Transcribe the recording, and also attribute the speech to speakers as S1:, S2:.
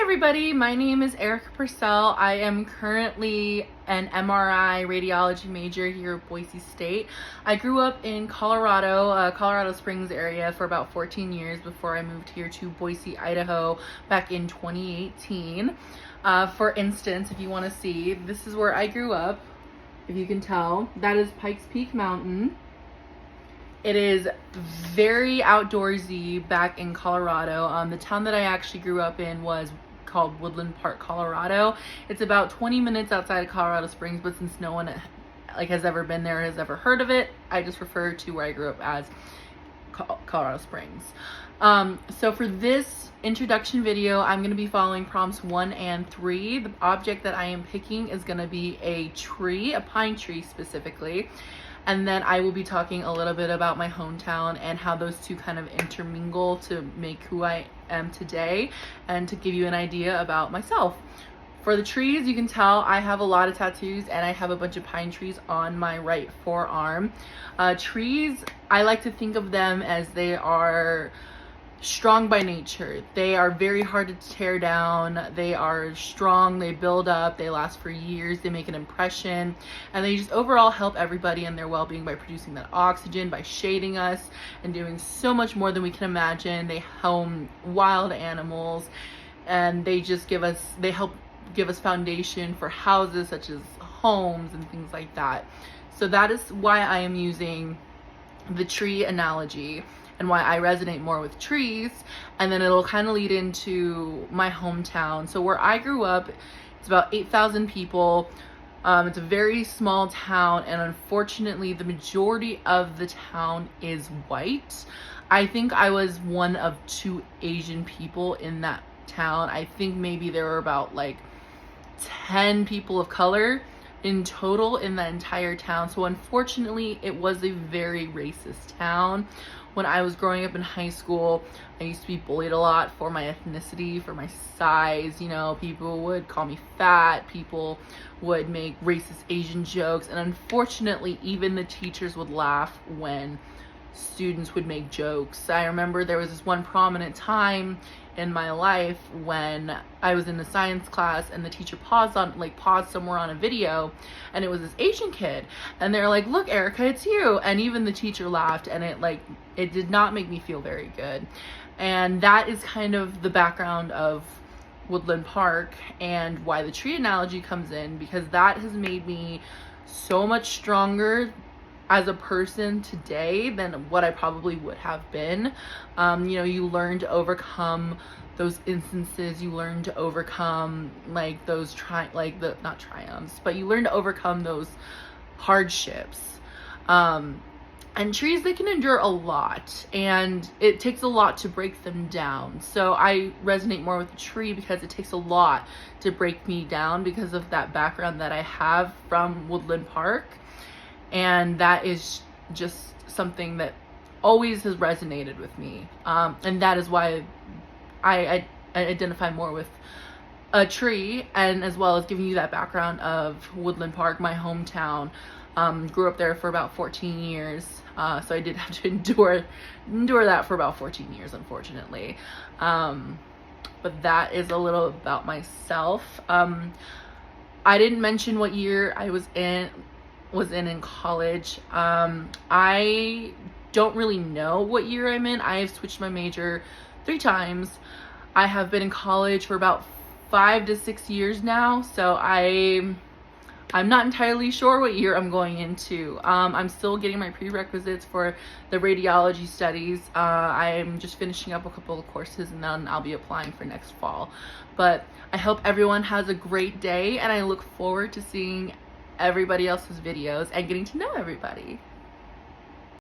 S1: everybody, my name is Erica Purcell. I am currently an MRI radiology major here at Boise State. I grew up in Colorado, Colorado Springs area for about 14 years before I moved here to Boise, Idaho back in 2018. For instance, if you want to see, this is where I grew up. If you can tell, that is Pikes Peak Mountain. It is very outdoorsy back in Colorado. The town that I actually grew up in was called Woodland Park, Colorado. It's about 20 minutes outside of Colorado Springs, but since no one has ever been there, has ever heard of it, I just refer to where I grew up as Colorado Springs. So for this introduction video, I'm going to be following prompts 1 and 3. The object that I am picking is going to be a tree, a pine tree specifically. And then I will be talking a little bit about my hometown and how those two kind of intermingle to make who I am today and to give you an idea about myself. For the trees, you can tell I have a lot of tattoos and I have a bunch of pine trees on my right forearm. Trees, I like to think of them as they are strong by nature. They are very hard to tear down. They are strong, they build up, they last for years, they make an impression, and they just overall help everybody in their well-being by producing that oxygen, by shading us, and doing so much more than we can imagine. They home wild animals, and they help give us foundation for houses such as homes and things like that. So that is why I am using the tree analogy and why I resonate more with trees, and then it'll kind of lead into my hometown. So where I grew up, it's about 8,000 people. It's a very small town, and unfortunately the majority of the town is white. I think I was one of 2 Asian people in that town. I think maybe there were about like 10 people of color in total in the entire town. So unfortunately it was a very racist town. When I was growing up in high school, I used to be bullied a lot for my ethnicity, for my size. You know, people would call me fat, people would make racist Asian jokes, and unfortunately even the teachers would laugh when students would make jokes. I remember there was this one prominent time in my life when I was in a science class and the teacher paused somewhere on a video, and it was this Asian kid, and they're like, "Look, Erica, it's you." And even the teacher laughed, and it did not make me feel very good. And that is kind of the background of Woodland Park and why the tree analogy comes in, because that has made me so much stronger as a person today than what I probably would have been. You learn to overcome those instances, you learn to overcome those not triumphs, but you learn to overcome those hardships. And trees, they can endure a lot, and it takes a lot to break them down. So I resonate more with the tree because it takes a lot to break me down because of that background that I have from Woodland Park. And that is just something that always has resonated with me. And that is why I identify more with a tree, and as well as giving you that background of Woodland Park, my hometown. Grew up there for about 14 years. So I did have to endure that for about 14 years, unfortunately. But that is a little about myself. I didn't mention what year I was in college. I don't really know what year I'm in. I have switched my major 3 times. I have been in college for about 5 to 6 years now, so I'm not entirely sure what year I'm going into. I'm still getting my prerequisites for the radiology studies. I'm just finishing up a couple of courses, and then I'll be applying for next fall. But I hope everyone has a great day, and I look forward to seeing everybody else's videos and getting to know everybody.